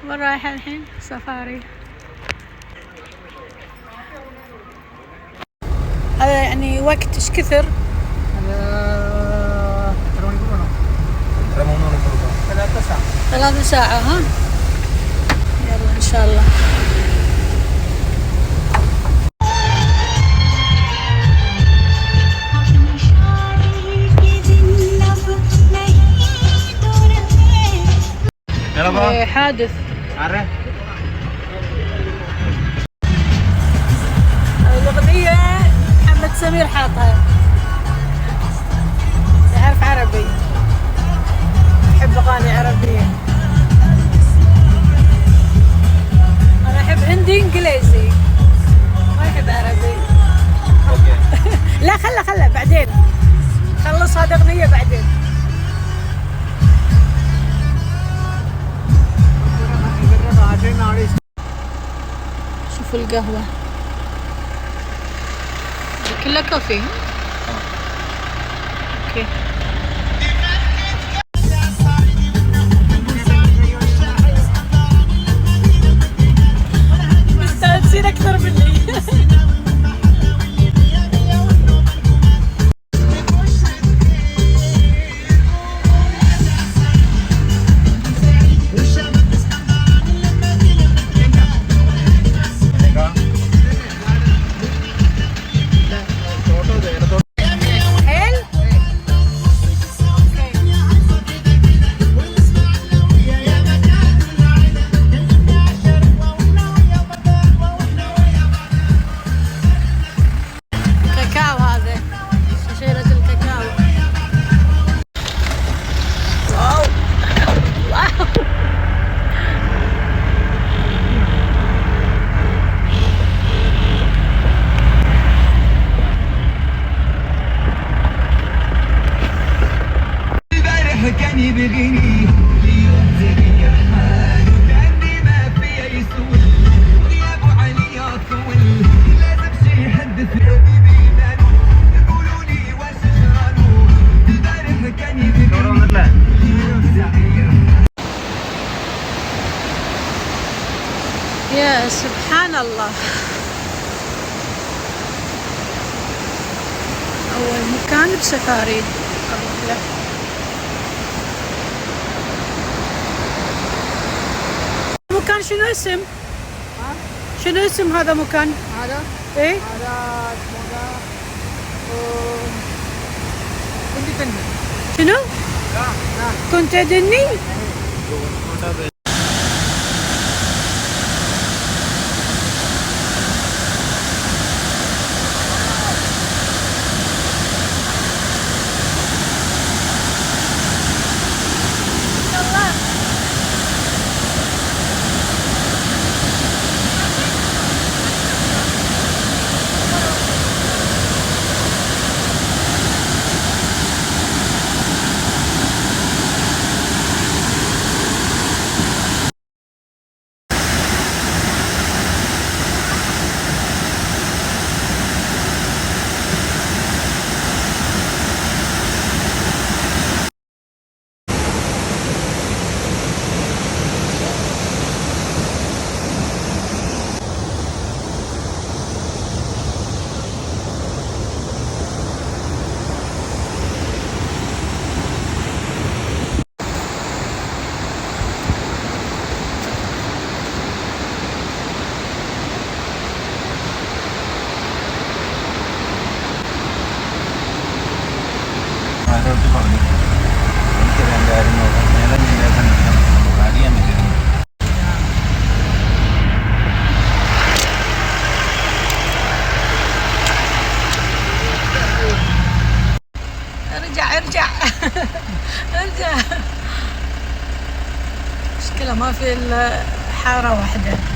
وين رايحة الحين؟ سفاري. هذا يعني وقت ايش كثر؟ هذا 3 ساعة ها؟ يلا إن شاء الله. حادث. الأغنية محمد سمير حاطها، يعرف عربي، يحب أغاني عربية. أنا أحب هندي إنجليزي، ما يحب عربي. لا خله بعدين، خلص هذه أغنية بعدين. شوفوا القهوة كلها كافي. اوكي. مستانسين اكثر مني. يا سبحان الله، أول مكان بسفاري أروح له. مكان شنو اسم؟ شنو اسم هذا مكان؟ هذا؟ ايه؟ هذا اسمه كنت تنمي. شنو؟ لا كنت أدني؟ ارجع ارجع. مشكلة ما في إلا حارة واحدة.